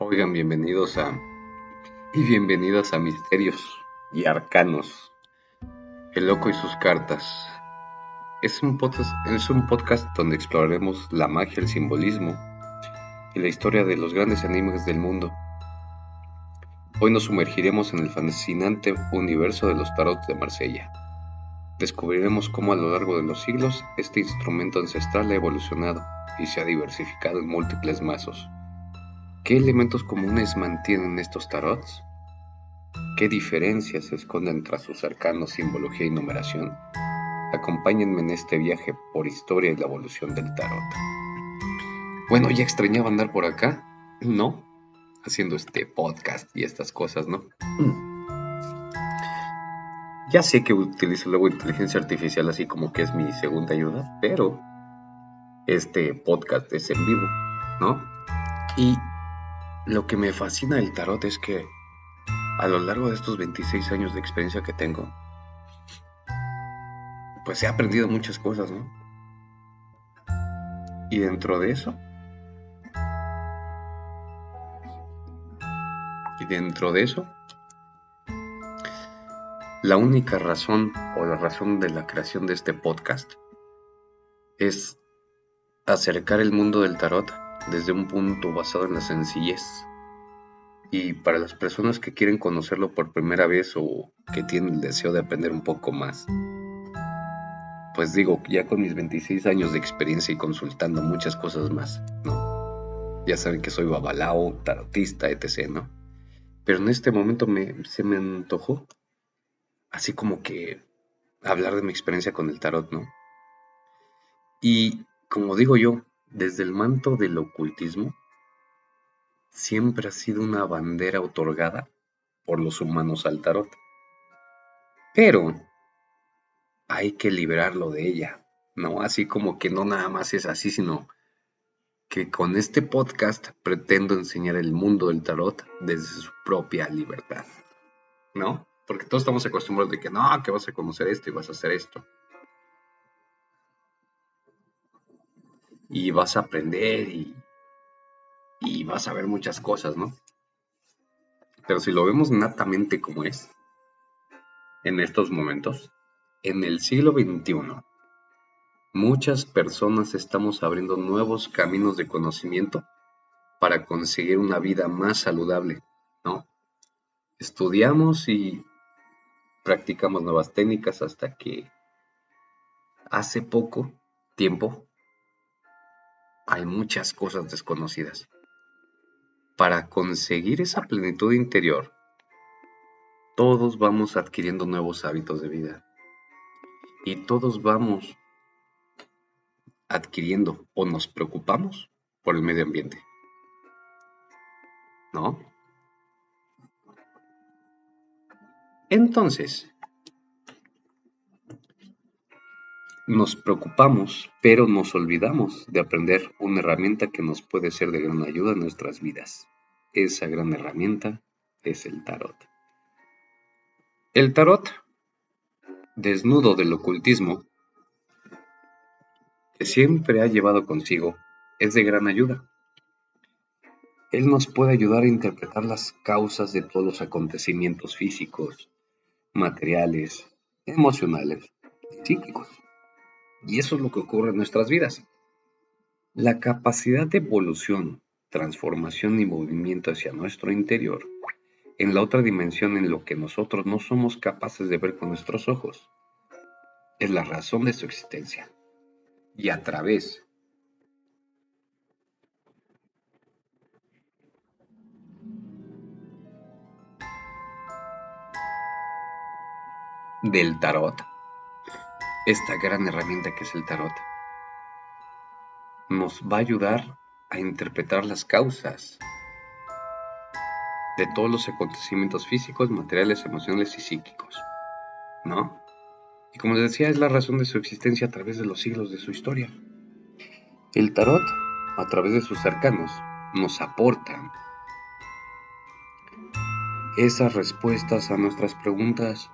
Oigan, bienvenidas a Misterios y Arcanos, El Loco y sus cartas. Es un podcast donde exploraremos la magia, el simbolismo y la historia de los grandes enigmas del mundo. Hoy nos sumergiremos en el fascinante universo de los tarots de Marsella. Descubriremos cómo a lo largo de los siglos este instrumento ancestral ha evolucionado y se ha diversificado en múltiples mazos. ¿Qué elementos comunes mantienen estos tarots? ¿Qué diferencias se esconden tras sus arcanos, simbología y numeración? Acompáñenme en este viaje por historia y la evolución del tarot. Bueno, ya extrañaba andar por acá, ¿no? Haciendo este podcast y estas cosas, ¿no? Ya sé que utilizo luego inteligencia artificial así como que es mi segunda ayuda, pero este podcast es en vivo, ¿no? Y lo que me fascina del tarot es que a lo largo de estos 26 años de experiencia que tengo, pues he aprendido muchas cosas, ¿no? Y dentro de eso, la única razón o la razón de la creación de este podcast es acercar el mundo del tarot desde un punto basado en la sencillez. Y para las personas que quieren conocerlo por primera vez o que tienen el deseo de aprender un poco más, pues digo, ya con mis 26 años de experiencia y consultando muchas cosas más, ¿no? Ya saben que soy babalao, tarotista, etc., ¿no? Pero en este momento se me antojó así como que hablar de mi experiencia con el tarot, ¿no? Y como digo yo, desde el manto del ocultismo, siempre ha sido una bandera otorgada por los humanos al tarot. Pero hay que liberarlo de ella, ¿no? Así como que no nada más es así, sino que con este podcast pretendo enseñar el mundo del tarot desde su propia libertad, ¿no? Porque todos estamos acostumbrados de que no, que vas a conocer esto y vas a hacer esto. Y vas a aprender y vas a ver muchas cosas, ¿no? Pero si lo vemos natamente como es, en estos momentos, en el siglo XXI, muchas personas estamos abriendo nuevos caminos de conocimiento para conseguir una vida más saludable, ¿no? Estudiamos y practicamos nuevas técnicas hasta que hace poco tiempo hay muchas cosas desconocidas. Para conseguir esa plenitud interior, todos vamos adquiriendo nuevos hábitos de vida y todos vamos adquiriendo o nos preocupamos por el medio ambiente, ¿no? Entonces, nos preocupamos, pero nos olvidamos de aprender una herramienta que nos puede ser de gran ayuda en nuestras vidas. Esa gran herramienta es el tarot. El tarot, desnudo del ocultismo, que siempre ha llevado consigo, es de gran ayuda. Él nos puede ayudar a interpretar las causas de todos los acontecimientos físicos, materiales, emocionales y psíquicos. Y eso es lo que ocurre en nuestras vidas. La capacidad de evolución, transformación y movimiento hacia nuestro interior, en la otra dimensión en lo que nosotros no somos capaces de ver con nuestros ojos, es la razón de su existencia. Y a través del tarot, esta gran herramienta que es el tarot, nos va a ayudar a interpretar las causas de todos los acontecimientos físicos, materiales, emocionales y psíquicos, ¿no? Y como les decía, es la razón de su existencia a través de los siglos de su historia. El tarot, a través de sus arcanos, nos aporta esas respuestas a nuestras preguntas,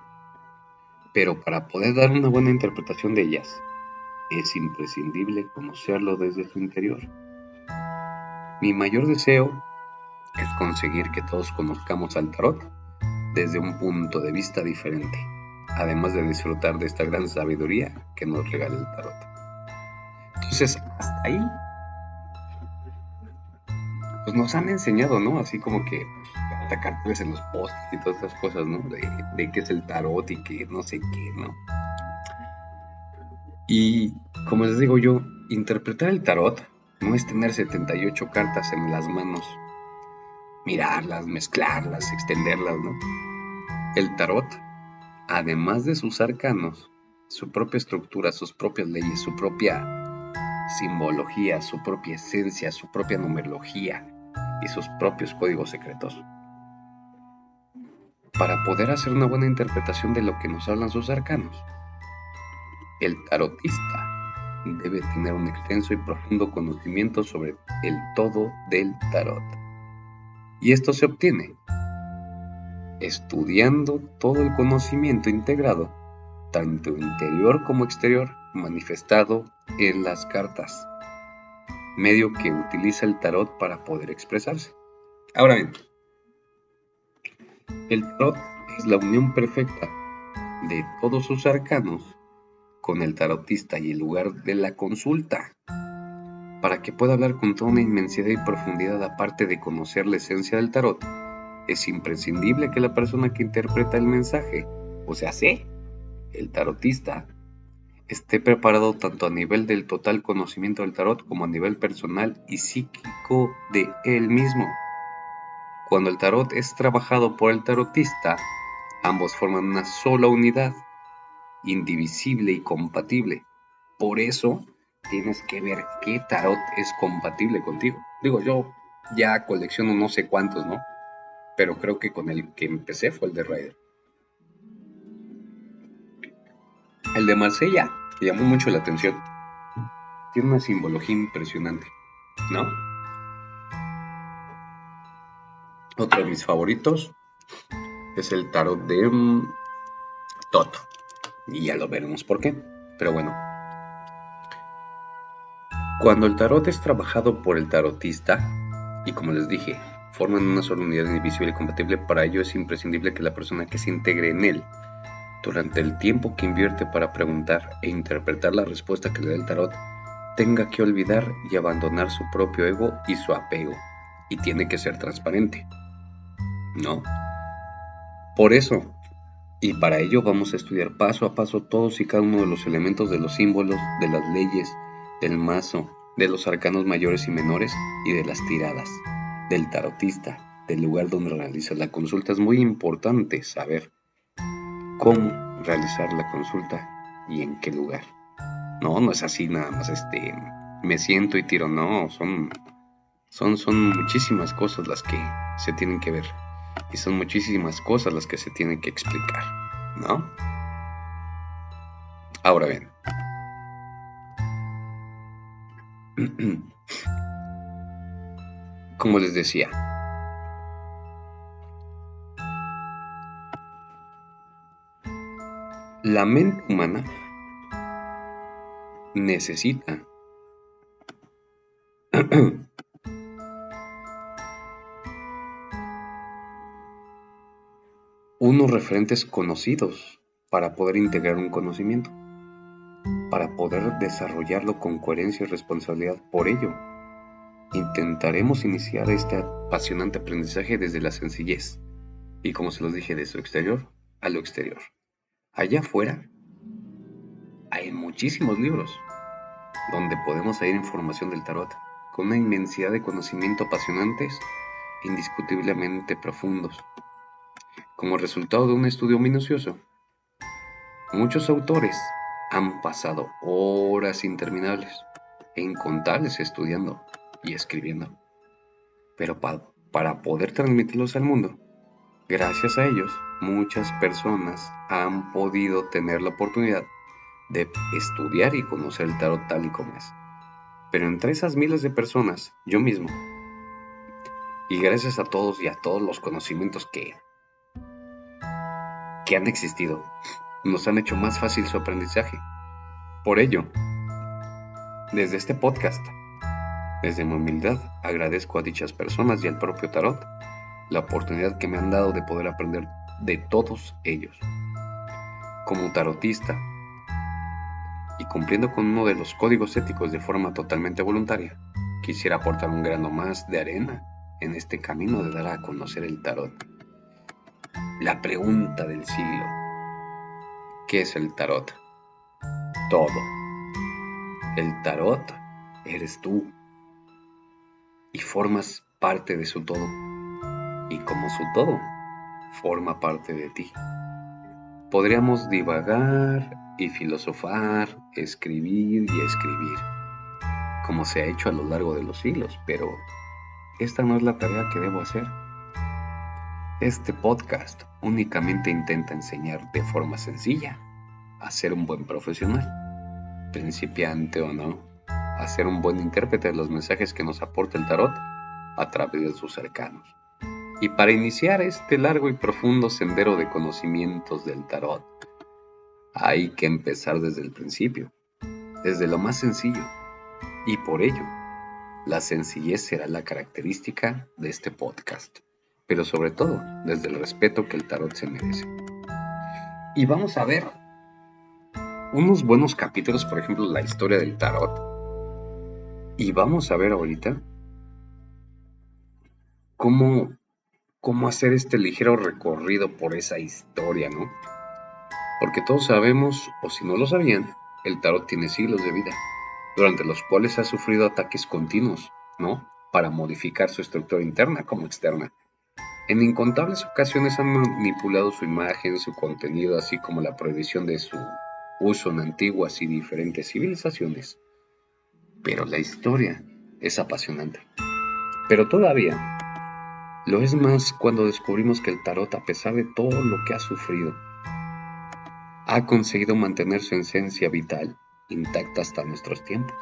pero para poder dar una buena interpretación de ellas, es imprescindible conocerlo desde su interior. Mi mayor deseo es conseguir que todos conozcamos al tarot desde un punto de vista diferente, además de disfrutar de esta gran sabiduría que nos regala el tarot. Entonces, hasta ahí, pues nos han enseñado, ¿no? Así como que atacar en los posts y todas esas cosas, ¿no? De qué es el tarot y que no sé qué, ¿no? Y como les digo yo, interpretar el tarot no es tener 78 cartas en las manos, mirarlas, mezclarlas, extenderlas, ¿no? El tarot, además de sus arcanos, su propia estructura, sus propias leyes, su propia simbología, su propia esencia, su propia numerología y sus propios códigos secretos. Para poder hacer una buena interpretación de lo que nos hablan sus arcanos, el tarotista debe tener un extenso y profundo conocimiento sobre el todo del tarot. Y esto se obtiene estudiando todo el conocimiento integrado, tanto interior como exterior, manifestado en las cartas, medio que utiliza el tarot para poder expresarse. Ahora bien, el tarot es la unión perfecta de todos sus arcanos con el tarotista y el lugar de la consulta, para que pueda hablar con toda una inmensidad y profundidad. Aparte de conocer la esencia del tarot, es imprescindible que la persona que interpreta el mensaje, o sea, el tarotista, esté preparado tanto a nivel del total conocimiento del tarot como a nivel personal y psíquico de él mismo. Cuando el tarot es trabajado por el tarotista, ambos forman una sola unidad, indivisible y compatible. Por eso tienes que ver qué tarot es compatible contigo. Digo, yo ya colecciono no sé cuántos, ¿no? Pero creo que con el que empecé fue el de Rider. El de Marsella, que llamó mucho la atención. Tiene una simbología impresionante, ¿no? Otro de mis favoritos es el tarot de Toto. Y ya lo veremos por qué. Pero bueno. Cuando el tarot es trabajado por el tarotista, y como les dije, forman una sola unidad indivisible y compatible, para ello es imprescindible que la persona que se integre en él, durante el tiempo que invierte para preguntar e interpretar la respuesta que le da el tarot, tenga que olvidar y abandonar su propio ego y su apego, y tiene que ser transparente, ¿no? Por eso, y para ello vamos a estudiar paso a paso todos y cada uno de los elementos de los símbolos, de las leyes, del mazo, de los arcanos mayores y menores y de las tiradas, del tarotista, del lugar donde realiza la consulta. Es muy importante saber cómo realizar la consulta y en qué lugar. No es así nada más me siento y tiro, no, son muchísimas cosas las que se tienen que ver y son muchísimas cosas las que se tienen que explicar, ¿no? Ahora bien, como les decía, la mente humana necesita unos referentes conocidos para poder integrar un conocimiento, para poder desarrollarlo con coherencia y responsabilidad. Por ello, intentaremos iniciar este apasionante aprendizaje desde la sencillez y, como se los dije, de su exterior a lo exterior. Allá afuera hay muchísimos libros donde podemos hallar información del tarot con una inmensidad de conocimiento apasionantes, indiscutiblemente profundos. Como resultado de un estudio minucioso, muchos autores han pasado horas interminables e incontables estudiando y escribiendo. Pero para poder transmitirlos al mundo, gracias a ellos, muchas personas han podido tener la oportunidad de estudiar y conocer el tarot tal y como es. Pero entre esas miles de personas, yo mismo, y gracias a todos y a todos los conocimientos que han existido, nos han hecho más fácil su aprendizaje. Por ello, desde este podcast, desde mi humildad, agradezco a dichas personas y al propio tarot la oportunidad que me han dado de poder aprender de todos ellos. Como tarotista, y cumpliendo con uno de los códigos éticos de forma totalmente voluntaria, quisiera aportar un grano más de arena en este camino de dar a conocer el tarot. La pregunta del siglo: ¿qué es el tarot? Todo. El tarot eres tú y formas parte de su todo, y como su todo, forma parte de ti. Podríamos divagar y filosofar, escribir y escribir, como se ha hecho a lo largo de los siglos, pero esta no es la tarea que debo hacer. Este podcast únicamente intenta enseñar de forma sencilla a ser un buen profesional, principiante o no, a ser un buen intérprete de los mensajes que nos aporta el tarot a través de sus arcanos. Y para iniciar este largo y profundo sendero de conocimientos del tarot, hay que empezar desde el principio, desde lo más sencillo, y por ello, la sencillez será la característica de este podcast, pero sobre todo desde el respeto que el tarot se merece. Y vamos a ver unos buenos capítulos, por ejemplo, la historia del tarot, y vamos a ver ahorita cómo hacer este ligero recorrido por esa historia, ¿no? Porque todos sabemos, o si no lo sabían, el tarot tiene siglos de vida, durante los cuales ha sufrido ataques continuos, ¿no? Para modificar su estructura interna como externa. En incontables ocasiones han manipulado su imagen, su contenido, así como la prohibición de su uso en antiguas y diferentes civilizaciones. Pero la historia es apasionante. Pero todavía lo es más cuando descubrimos que el tarot, a pesar de todo lo que ha sufrido, ha conseguido mantener su esencia vital intacta hasta nuestros tiempos.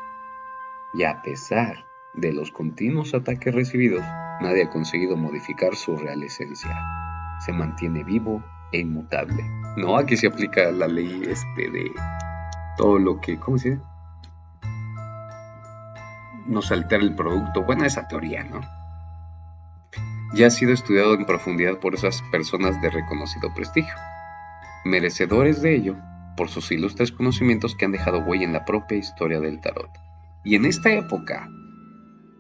Y a pesar de los continuos ataques recibidos, nadie ha conseguido modificar su real esencia. Se mantiene vivo e inmutable. No, aquí se aplica la ley de todo lo que, ¿cómo se dice? Nos altera el producto. Bueno, esa teoría, ¿no? Ya ha sido estudiado en profundidad por esas personas de reconocido prestigio, merecedores de ello por sus ilustres conocimientos que han dejado huella en la propia historia del tarot. Y en esta época,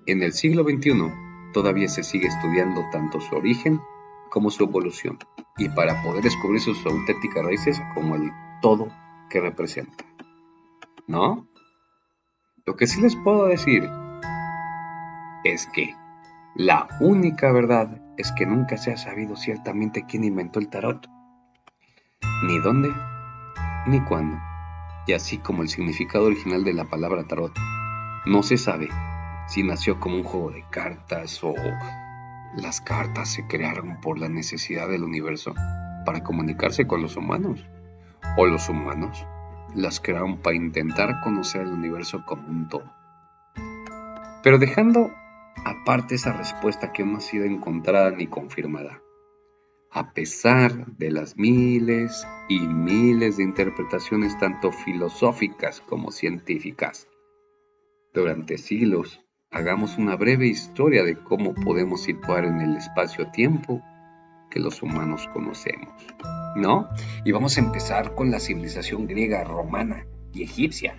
en el siglo XXI, todavía se sigue estudiando tanto su origen como su evolución, y para poder descubrir sus auténticas raíces como el todo que representa, ¿no? Lo que sí les puedo decir es que la única verdad es que nunca se ha sabido ciertamente quién inventó el tarot, ni dónde, ni cuándo, y así como el significado original de la palabra tarot, no se sabe si nació como un juego de cartas o las cartas se crearon por la necesidad del universo para comunicarse con los humanos, o los humanos las crearon para intentar conocer el universo como un todo. Pero dejando aparte esa respuesta que no ha sido encontrada ni confirmada, a pesar de las miles y miles de interpretaciones tanto filosóficas como científicas, durante siglos, hagamos una breve historia de cómo podemos situar en el espacio-tiempo que los humanos conocemos, ¿no? Y vamos a empezar con la civilización griega, romana y egipcia,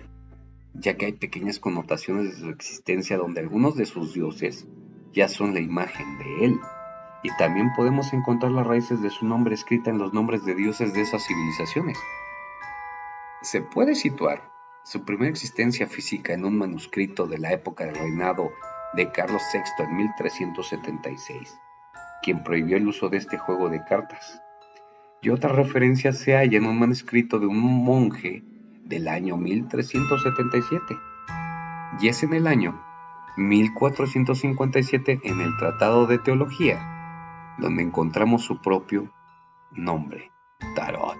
ya que hay pequeñas connotaciones de su existencia donde algunos de sus dioses ya son la imagen de él. Y también podemos encontrar las raíces de su nombre escrita en los nombres de dioses de esas civilizaciones. Se puede situar su primera existencia física en un manuscrito de la época del reinado de Carlos VI en 1376, quien prohibió el uso de este juego de cartas. Y otra referencia se halla en un manuscrito de un monje del año 1377, y es en el año 1457 en el Tratado de Teología, donde encontramos su propio nombre, Tarot,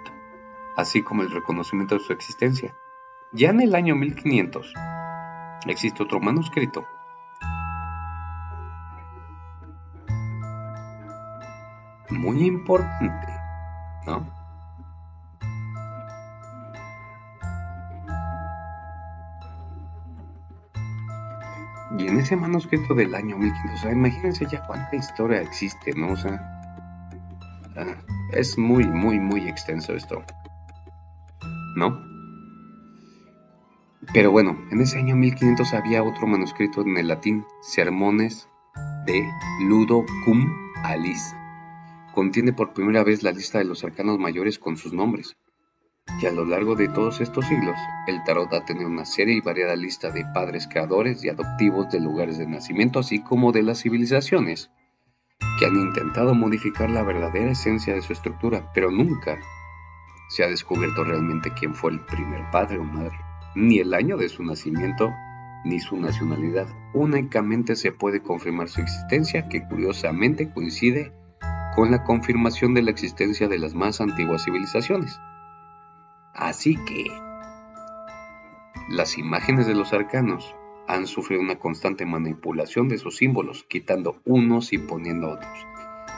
así como el reconocimiento de su existencia. Ya en el año 1500 existe otro manuscrito muy importante, ¿no? Y en ese manuscrito del año 1500, o sea, imagínense ya cuánta historia existe, ¿no? O sea, es muy, muy, muy extenso esto, ¿no? Pero bueno, en ese año 1500 había otro manuscrito en el latín, Sermones de Ludo cum Alice. Contiene por primera vez la lista de los arcanos mayores con sus nombres. Y a lo largo de todos estos siglos, el tarot ha tenido una seria y variada lista de padres creadores y adoptivos de lugares de nacimiento, así como de las civilizaciones, que han intentado modificar la verdadera esencia de su estructura, pero nunca se ha descubierto realmente quién fue el primer padre o madre, ni el año de su nacimiento, ni su nacionalidad. Únicamente se puede confirmar su existencia, que curiosamente coincide con la confirmación de la existencia de las más antiguas civilizaciones. Así que las imágenes de los arcanos han sufrido una constante manipulación de sus símbolos, quitando unos y poniendo otros,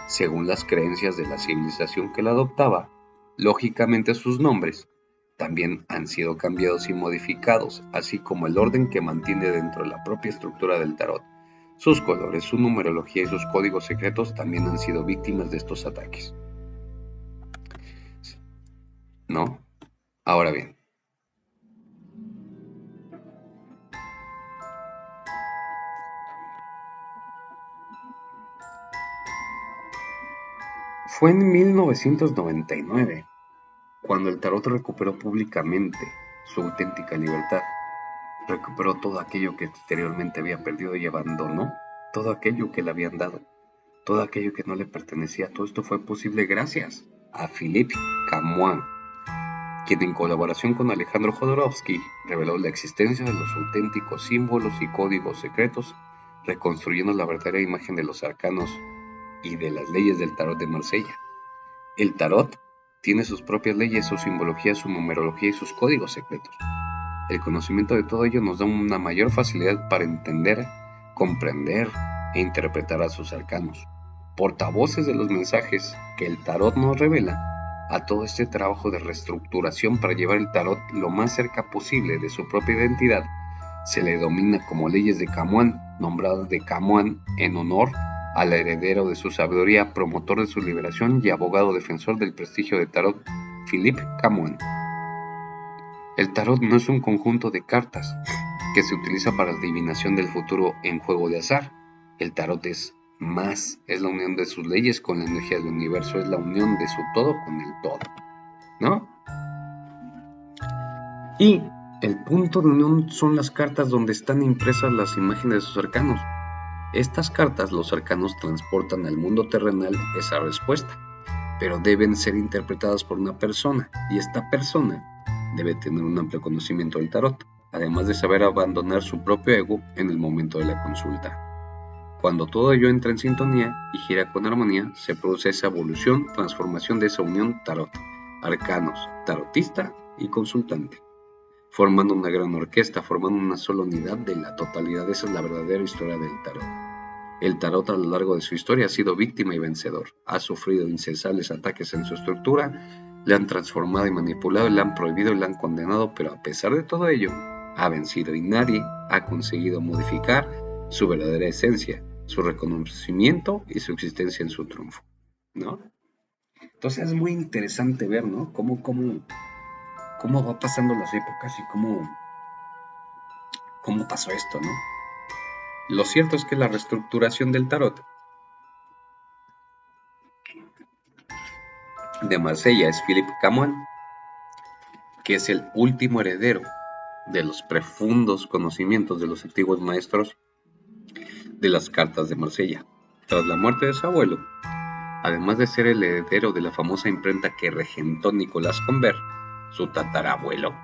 según las creencias de la civilización que la adoptaba. Lógicamente sus nombres también han sido cambiados y modificados, así como el orden que mantiene dentro de la propia estructura del tarot. Sus colores, su numerología y sus códigos secretos también han sido víctimas de estos ataques, ¿no? Ahora bien, fue en 1999 cuando el tarot recuperó públicamente su auténtica libertad. Recuperó todo aquello que exteriormente había perdido y abandonó todo aquello que le habían dado, todo aquello que no le pertenecía. Todo esto fue posible gracias a Philippe Camoin, quien en colaboración con Alejandro Jodorowsky reveló la existencia de los auténticos símbolos y códigos secretos, reconstruyendo la verdadera imagen de los arcanos y de las leyes del tarot de Marsella. El tarot tiene sus propias leyes, su simbología, su numerología y sus códigos secretos. El conocimiento de todo ello nos da una mayor facilidad para entender, comprender e interpretar a sus arcanos, portavoces de los mensajes que el tarot nos revela. A todo este trabajo de reestructuración para llevar el tarot lo más cerca posible de su propia identidad, se le denomina como leyes de Camoin, nombradas de Camoin en honor al heredero de su sabiduría, promotor de su liberación y abogado defensor del prestigio de tarot, Philippe Camoin. El tarot no es un conjunto de cartas que se utiliza para la adivinación del futuro en juego de azar. El tarot es más, es la unión de sus leyes con la energía del universo, es la unión de su todo con el todo, ¿no? Y el punto de unión son las cartas donde están impresas las imágenes de sus arcanos. Estas cartas, los arcanos transportan al mundo terrenal esa respuesta, pero deben ser interpretadas por una persona, y esta persona debe tener un amplio conocimiento del tarot, además de saber abandonar su propio ego en el momento de la consulta. Cuando todo ello entra en sintonía y gira con armonía, se produce esa evolución, transformación de esa unión tarot, arcanos, tarotista y consultante, formando una gran orquesta, formando una sola unidad de la totalidad. Esa es la verdadera historia del tarot. El tarot a lo largo de su historia ha sido víctima y vencedor, ha sufrido incesables ataques en su estructura, le han transformado y manipulado, le han prohibido y le han condenado, pero a pesar de todo ello, ha vencido y nadie ha conseguido modificar su verdadera esencia, su reconocimiento y su existencia en su triunfo, ¿no? Entonces es muy interesante ver, ¿no? Cómo va pasando las épocas y cómo pasó esto, ¿no? Lo cierto es que la reestructuración del tarot de Marsella es Philippe Camoin, que es el último heredero de los profundos conocimientos de los antiguos maestros de las cartas de Marsella. Tras la muerte de su abuelo, además de ser el heredero de la famosa imprenta que regentó Nicolas Convert, su tatarabuelo,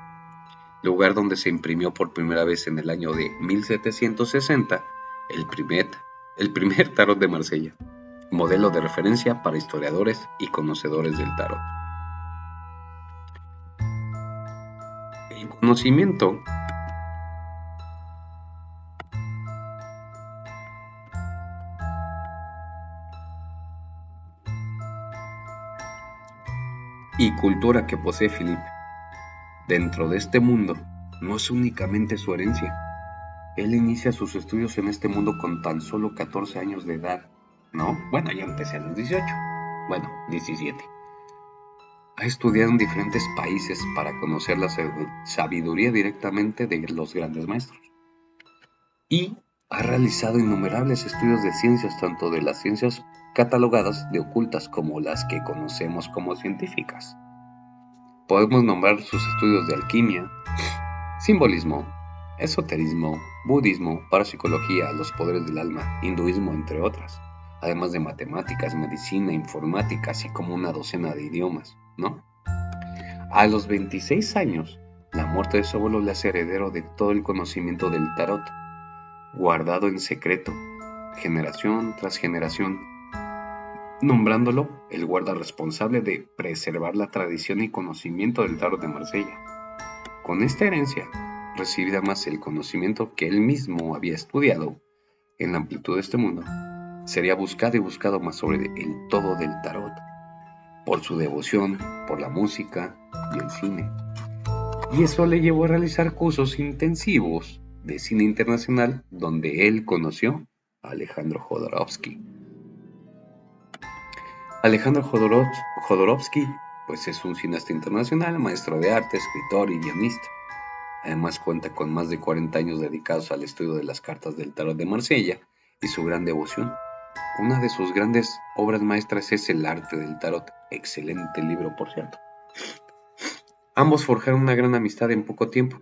lugar donde se imprimió por primera vez en el año de 1760, el primer tarot de Marsella, modelo de referencia para historiadores y conocedores del tarot. El conocimiento y cultura que posee Philippe dentro de este mundo no es únicamente su herencia. Él inicia sus estudios en este mundo con tan solo 14 años de edad, ¿no? Bueno, yo empecé a los 18, bueno, 17. Ha estudiado en diferentes países para conocer la sabiduría directamente de los grandes maestros. Y ha realizado innumerables estudios de ciencias, tanto de las ciencias catalogadas de ocultas como las que conocemos como científicas. Podemos nombrar sus estudios de alquimia, simbolismo, esoterismo, budismo, parapsicología, los poderes del alma, hinduismo, entre otras, además de matemáticas, medicina, informática, así como una docena de idiomas, ¿no? A los 26 años, la muerte de su abuelo le hace heredero de todo el conocimiento del tarot, guardado en secreto, generación tras generación, nombrándolo el guarda responsable de preservar la tradición y conocimiento del tarot de Marsella. Con esta herencia, recibida más el conocimiento que él mismo había estudiado en la amplitud de este mundo, sería buscado y buscado más sobre el todo del tarot, por su devoción, por la música y el cine. Y eso le llevó a realizar cursos intensivos de cine internacional donde él conoció a Alejandro Jodorowsky. Alejandro Jodorowsky pues es un cineasta internacional, maestro de arte, escritor y guionista. Además cuenta con más de 40 años dedicados al estudio de las cartas del tarot de Marsella y su gran devoción. Una de sus grandes obras maestras es El arte del tarot, excelente libro por cierto. Ambos forjaron una gran amistad en poco tiempo.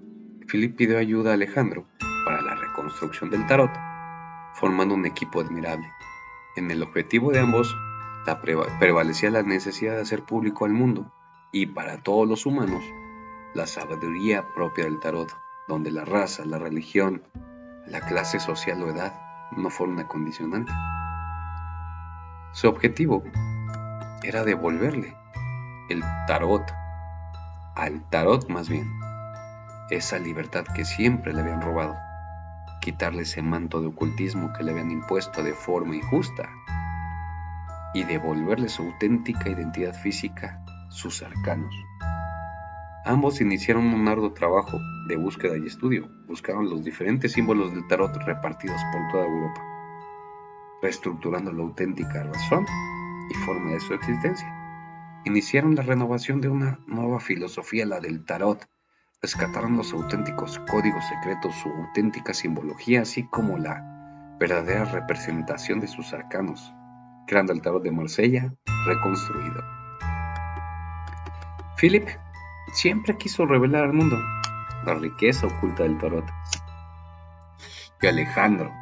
Philippe pidió ayuda a Alejandro para la reconstrucción del tarot, formando un equipo admirable. En el objetivo de ambos prevalecía la necesidad de hacer público al mundo y para todos los humanos la sabiduría propia del tarot, donde la raza, la religión, la clase social o edad no fueron una condicionante. Su objetivo era devolverle el tarot, al tarot más bien, esa libertad que siempre le habían robado, quitarle ese manto de ocultismo que le habían impuesto de forma injusta y devolverle su auténtica identidad física, sus arcanos. Ambos iniciaron un arduo trabajo de búsqueda y estudio. Buscaron los diferentes símbolos del tarot repartidos por toda Europa, reestructurando la auténtica razón y forma de su existencia. Iniciaron la renovación de una nueva filosofía, la del tarot. Rescataron los auténticos códigos secretos, su auténtica simbología, así como la verdadera representación de sus arcanos, creando el tarot de Marsella reconstruido. Philippe siempre quiso revelar al mundo la riqueza oculta del tarot, y Alejandro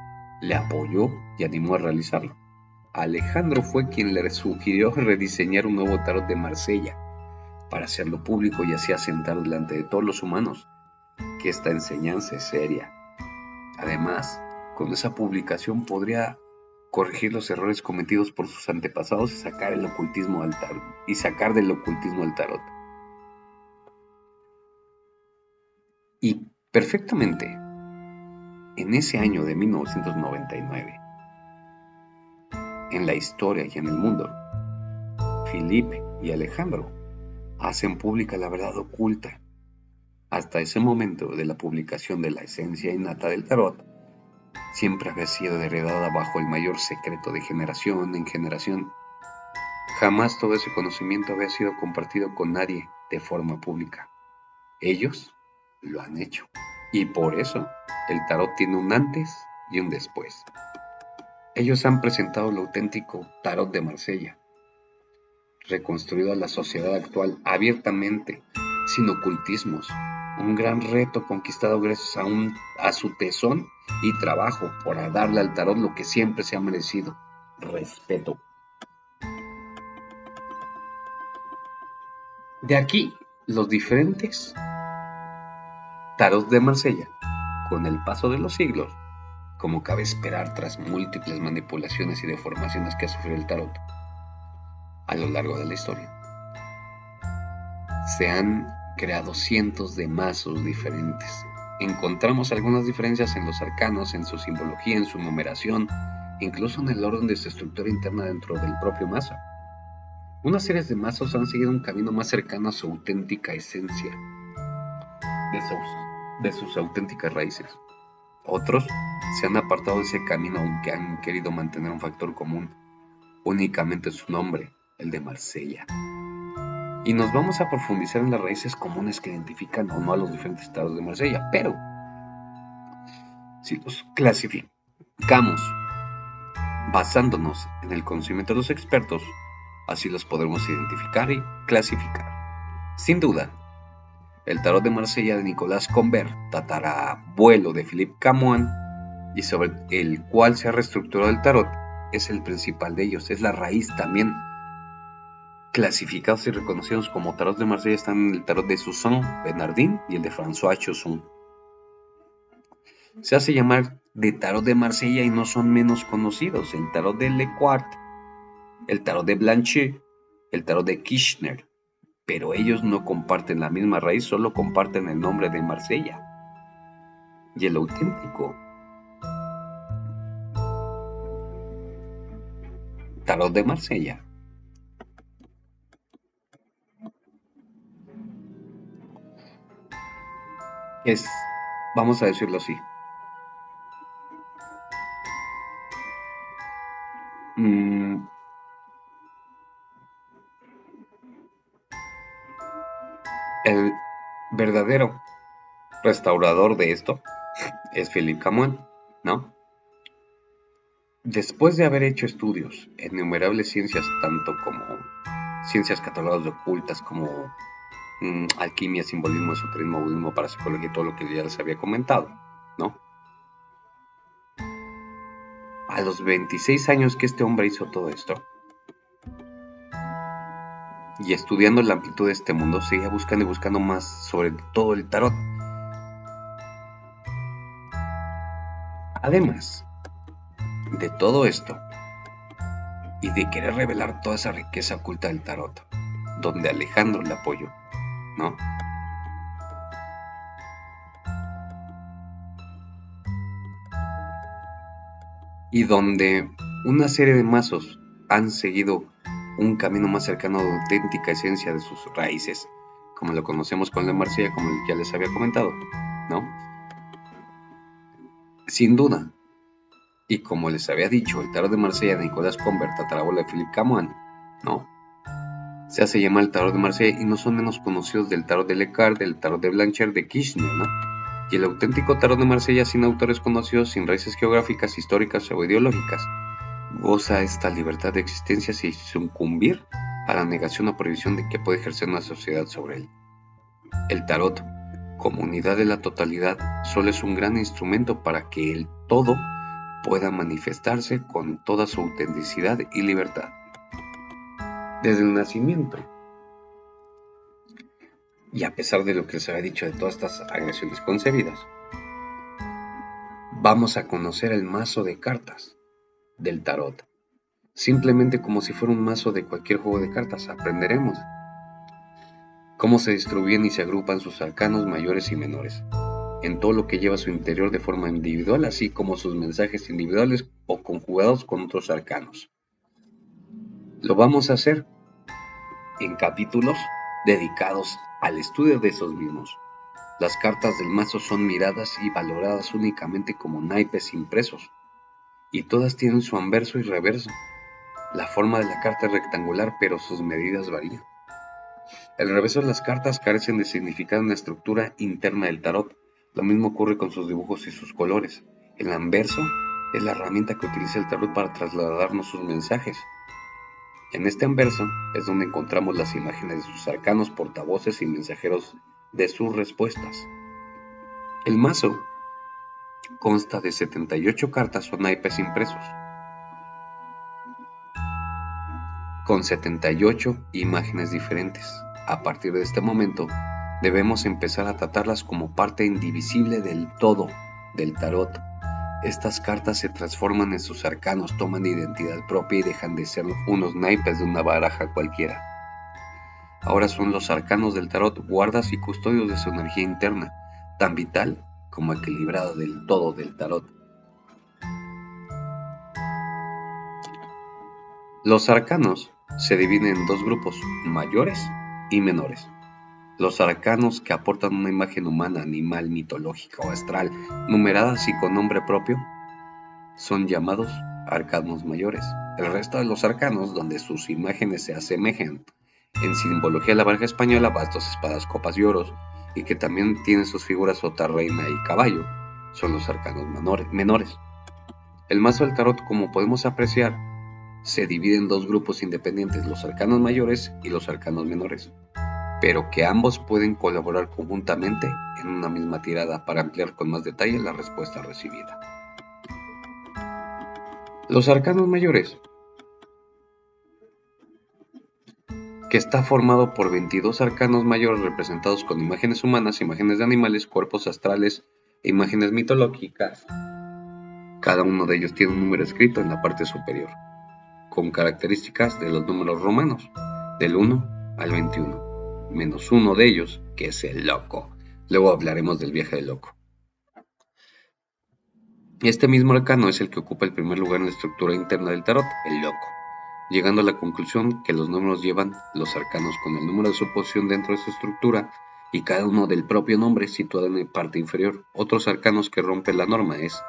le apoyó y animó a realizarlo. Alejandro fue quien le sugirió rediseñar un nuevo tarot de Marsella para hacerlo público y así asentar delante de todos los humanos que esta enseñanza es seria. Además, con esa publicación podría corregir los errores cometidos por sus antepasados y sacar del ocultismo al tarot. Y perfectamente, en ese año de 1999, en la historia y en el mundo, Philippe y Alejandro hacen pública la verdad oculta. Hasta ese momento de la publicación de la esencia innata del tarot, siempre había sido heredada bajo el mayor secreto de generación en generación. Jamás todo ese conocimiento había sido compartido con nadie de forma pública. Ellos lo han hecho. Y por eso el tarot tiene un antes y un después. Ellos han presentado el auténtico tarot de Marsella, reconstruido a la sociedad actual abiertamente, sin ocultismos. Un gran reto conquistado gracias a su tesón y trabajo por darle al tarot lo que siempre se ha merecido: respeto. De aquí los diferentes tarots de Marsella, con el paso de los siglos, como cabe esperar tras múltiples manipulaciones y deformaciones que ha sufrido el tarot a lo largo de la historia. Se han creado cientos de mazos diferentes. Encontramos algunas diferencias en los arcanos, en su simbología, en su numeración, incluso en el orden de su estructura interna dentro del propio mazo. Unas series de mazos han seguido un camino más cercano a su auténtica esencia, de sus auténticas raíces. Otros se han apartado de ese camino aunque han querido mantener un factor común, únicamente su nombre, el de Marsella. Y nos vamos a profundizar en las raíces comunes que identifican o no a los diferentes estados de Marsella, pero si los clasificamos basándonos en el conocimiento de los expertos, así los podremos identificar y clasificar. Sin duda, el tarot de Marsella de Nicolas Convert, tatarabuelo de Philippe Camoin, y sobre el cual se ha reestructurado el tarot, es el principal de ellos, es la raíz también. Clasificados y reconocidos como tarot de Marsella están el tarot de Suzanne Bernardin y el de François Chausson. Se hace llamar de tarot de Marsella y no son menos conocidos el tarot de Lequart, el tarot de Blanchet, el tarot de Kirchner, pero ellos no comparten la misma raíz, solo comparten el nombre de Marsella. Y el auténtico tarot de Marsella es, vamos a decirlo así, el verdadero restaurador de esto es Philippe Camoin, ¿no? Después de haber hecho estudios en innumerables ciencias, tanto como ciencias catalogadas de ocultas como alquimia, simbolismo, esoterismo, budismo, parapsicología y todo lo que ya les había comentado, ¿no? A los 26 años que este hombre hizo todo esto, y estudiando la amplitud de este mundo, seguía buscando y buscando más sobre todo el tarot. Además de todo esto, y de querer revelar toda esa riqueza oculta del tarot, donde Alejandro le apoyó, ¿no? Y donde una serie de mazos han seguido un camino más cercano a la auténtica esencia de sus raíces, como lo conocemos con el de Marsella, como ya les había comentado, ¿no? Sin duda, y como les había dicho, el tarot de Marsella de Nicolas Convert, tatarabuelo de Philippe Camoin, ¿no? Se hace llamar el tarot de Marsella y no son menos conocidos del tarot de Lequart, del tarot de Blanchet, de Kirchner, ¿no? Y el auténtico tarot de Marsella, sin autores conocidos, sin raíces geográficas, históricas o ideológicas, goza esta libertad de existencia sin sucumbir a la negación o prohibición de que puede ejercer una sociedad sobre él. El tarot, como unidad de la totalidad, solo es un gran instrumento para que el todo pueda manifestarse con toda su autenticidad y libertad. Desde el nacimiento, y a pesar de lo que les había dicho de todas estas agresiones concebidas, vamos a conocer el mazo de cartas del tarot. Simplemente como si fuera un mazo de cualquier juego de cartas, aprenderemos cómo se distribuyen y se agrupan sus arcanos mayores y menores, en todo lo que lleva a su interior de forma individual, así como sus mensajes individuales o conjugados con otros arcanos. Lo vamos a hacer en capítulos dedicados al estudio de esos mismos. Las cartas del mazo son miradas y valoradas únicamente como naipes impresos, y todas tienen su anverso y reverso. La forma de la carta es rectangular, pero sus medidas varían. El reverso de las cartas carecen de significado en la estructura interna del tarot. Lo mismo ocurre con sus dibujos y sus colores. El anverso es la herramienta que utiliza el tarot para trasladarnos sus mensajes. En este anverso es donde encontramos las imágenes de sus arcanos, portavoces y mensajeros de sus respuestas. El mazo consta de 78 cartas o naipes impresos, con 78 imágenes diferentes. A partir de este momento, debemos empezar a tratarlas como parte indivisible del todo del tarot. Estas cartas se transforman en sus arcanos, toman identidad propia y dejan de ser unos naipes de una baraja cualquiera. Ahora son los arcanos del tarot, guardas y custodios de su energía interna, tan vital como equilibrada del todo del tarot. Los arcanos se dividen en dos grupos, mayores y menores. Los arcanos que aportan una imagen humana, animal, mitológica o astral, numeradas y con nombre propio, son llamados arcanos mayores. El resto de los arcanos, donde sus imágenes se asemejan en simbología de la baraja española, bastos, espadas, copas y oros, y que también tienen sus figuras sota, reina y caballo, son los arcanos menores. El mazo del tarot, como podemos apreciar, se divide en dos grupos independientes, los arcanos mayores y los arcanos menores, pero que ambos pueden colaborar conjuntamente en una misma tirada para ampliar con más detalle la respuesta recibida. Los arcanos mayores, que está formado por 22 arcanos mayores representados con imágenes humanas, imágenes de animales, cuerpos astrales e imágenes mitológicas. Cada uno de ellos tiene un número escrito en la parte superior, con características de los números romanos, del 1 al 21, menos uno de ellos, que es el loco. Luego hablaremos del viaje del loco. Este mismo arcano es el que ocupa el primer lugar en la estructura interna del tarot, el loco, llegando a la conclusión que los números llevan los arcanos con el número de su posición dentro de su estructura y cada uno del propio nombre situado en la parte inferior. Otros arcanos que rompen la norma es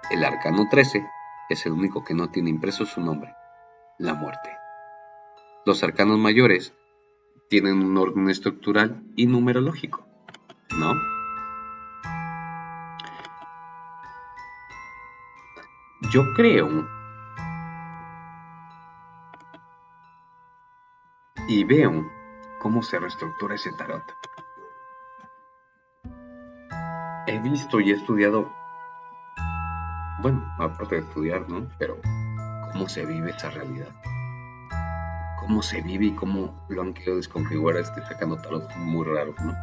el arcano 13, es el único que no tiene impreso su nombre, la muerte. Los arcanos mayores tienen un orden estructural y numerológico, ¿no? Yo creo y veo cómo se reestructura ese tarot. He visto y he estudiado, bueno, aparte de estudiar, ¿no? Pero cómo se vive esa realidad. Cómo se vive y cómo lo han querido desconfigurar sacando tarot muy raros, ¿no?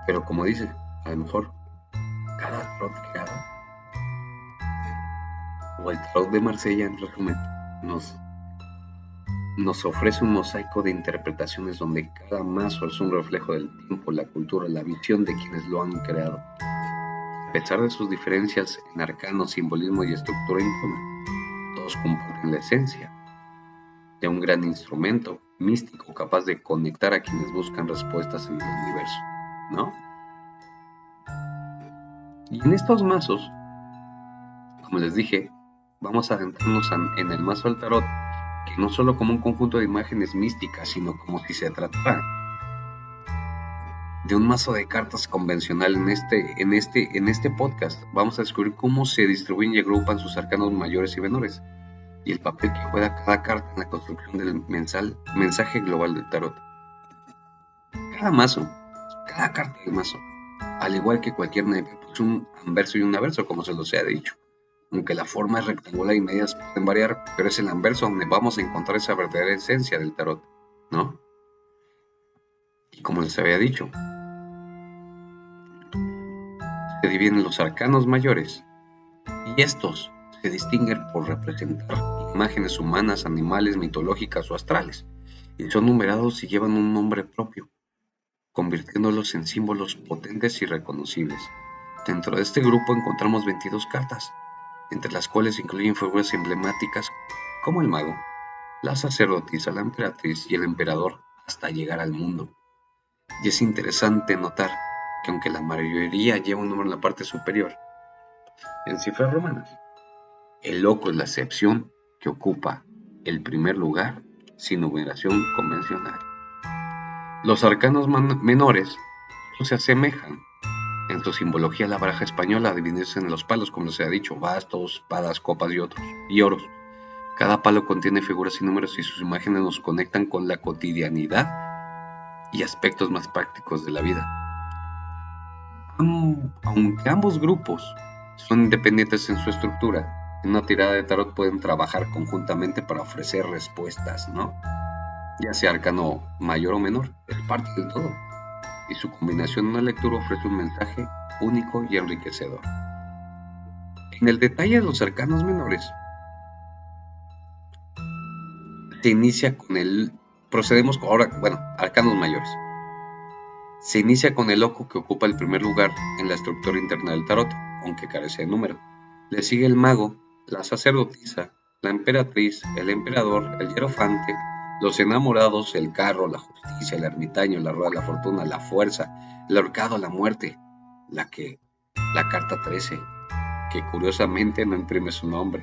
Pero como dice, a lo mejor cada tarot que haga, o el tarot de Marsella en resumen, nos ofrece un mosaico de interpretaciones donde cada mazo es un reflejo del tiempo, la cultura, la visión de quienes lo han creado. A pesar de sus diferencias en arcano, simbolismo y estructura interna, todos comparten la esencia de un gran instrumento místico capaz de conectar a quienes buscan respuestas en el universo, ¿no? Y en estos mazos, como les dije, vamos a adentrarnos en el mazo del tarot, que no solo como un conjunto de imágenes místicas, sino como si se tratara de un mazo de cartas convencional. En este podcast vamos a descubrir cómo se distribuyen y agrupan sus arcanos mayores y menores, y el papel que juega cada carta en la construcción del mensaje global del tarot. Cada carta del mazo, al igual que cualquier naipe, pues un anverso y un averso, como se los he dicho. Aunque la forma es rectangular y medias pueden variar, pero es el anverso donde vamos a encontrar esa verdadera esencia del tarot, ¿no? Y como les había dicho, se dividen los arcanos mayores, y estos se distinguen por representar imágenes humanas, animales, mitológicas o astrales, y son numerados y llevan un nombre propio, convirtiéndolos en símbolos potentes y reconocibles. Dentro de este grupo encontramos 22 cartas, entre las cuales incluyen figuras emblemáticas como el mago, la sacerdotisa, la emperatriz y el emperador, hasta llegar al mundo. Y es interesante notar que aunque la mayoría lleva un número en la parte superior, en cifras romanas, el loco es la excepción que ocupa el primer lugar sin numeración convencional. Los arcanos menores se asemejan en su simbología a la baraja española, a dividirse en los palos, como se ha dicho, bastos, espadas, copas y oros. Cada palo contiene figuras y números y sus imágenes nos conectan con la cotidianidad y aspectos más prácticos de la vida. Aunque ambos grupos son independientes en su estructura, en una tirada de tarot pueden trabajar conjuntamente para ofrecer respuestas, ¿no? Ya sea arcano mayor o menor, es parte del todo, y su combinación en una lectura ofrece un mensaje único y enriquecedor. En el detalle de los arcanos menores, se inicia con procedemos ahora, arcanos mayores. Se inicia con el loco, que ocupa el primer lugar en la estructura interna del tarot, aunque carece de número. Le sigue el mago, la sacerdotisa, la emperatriz, el emperador, el hierofante, los enamorados, el carro, la justicia, el ermitaño, la rueda de la fortuna, la fuerza, el ahorcado, la muerte, la carta 13, que curiosamente no imprime su nombre,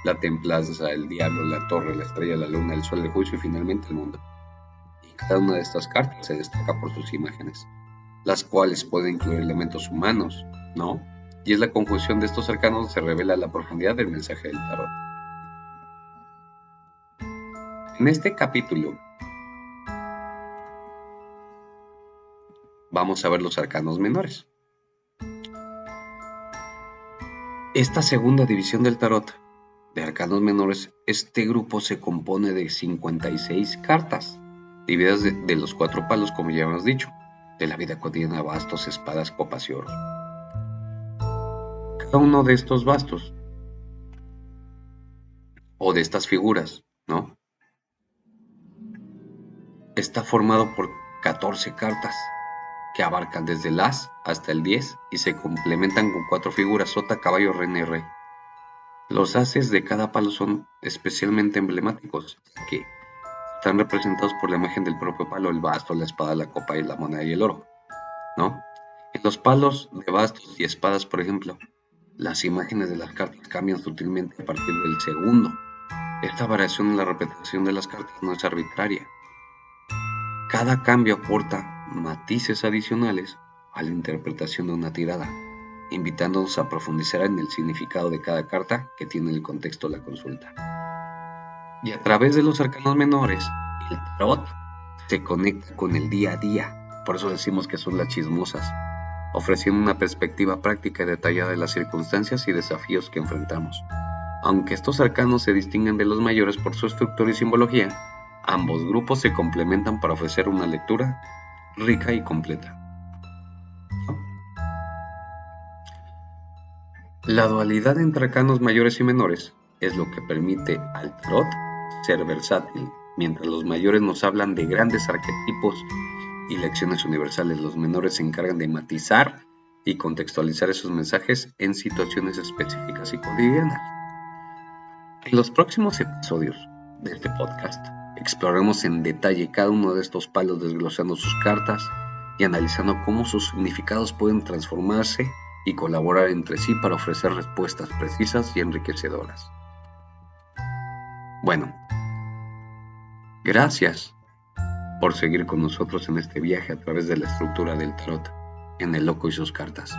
la templanza, el diablo, la torre, la estrella, la luna, el sol, el juicio y finalmente el mundo. Y cada una de estas cartas se destaca por sus imágenes, las cuales pueden incluir elementos humanos, ¿no? Y es la conjunción de estos arcanos donde se revela la profundidad del mensaje del tarot. En este capítulo vamos a ver los arcanos menores. Esta segunda división del tarot de arcanos menores, este grupo se compone de 56 cartas, divididas de los 4 palos, como ya hemos dicho, de la vida cotidiana: bastos, espadas, copas y oros. Cada uno de estos bastos, o de estas figuras, ¿no?, está formado por 14 cartas, que abarcan desde el as hasta el 10 y se complementan con 4 figuras: sota, caballo, reina y rey. Los ases de cada palo son especialmente emblemáticos, que están representados por la imagen del propio palo: el basto, la espada, la copa y la moneda y el oro, ¿no? En los palos de bastos y espadas, por ejemplo, las imágenes de las cartas cambian sutilmente a partir del segundo. Esta variación en la representación de las cartas no es arbitraria. Cada cambio aporta matices adicionales a la interpretación de una tirada, invitándonos a profundizar en el significado de cada carta que tiene el contexto de la consulta. Y a través de los arcanos menores, el tarot se conecta con el día a día, por eso decimos que son las chismosas, ofreciendo una perspectiva práctica y detallada de las circunstancias y desafíos que enfrentamos. Aunque estos arcanos se distinguen de los mayores por su estructura y simbología, ambos grupos se complementan para ofrecer una lectura rica y completa. La dualidad entre arcanos mayores y menores es lo que permite al tarot ser versátil. Mientras los mayores nos hablan de grandes arquetipos y lecciones universales, los menores se encargan de matizar y contextualizar esos mensajes en situaciones específicas y cotidianas. En los próximos episodios de este podcast exploraremos en detalle cada uno de estos palos, desglosando sus cartas y analizando cómo sus significados pueden transformarse y colaborar entre sí para ofrecer respuestas precisas y enriquecedoras. Bueno, gracias por seguir con nosotros en este viaje a través de la estructura del tarot en El Loco y sus cartas.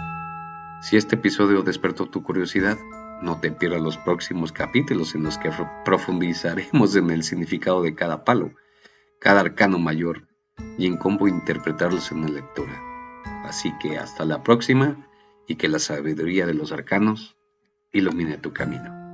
Si este episodio despertó tu curiosidad, no te pierdas los próximos capítulos en los que profundizaremos en el significado de cada palo, cada arcano mayor y en cómo interpretarlos en la lectura. Así que hasta la próxima, y que la sabiduría de los arcanos ilumine tu camino.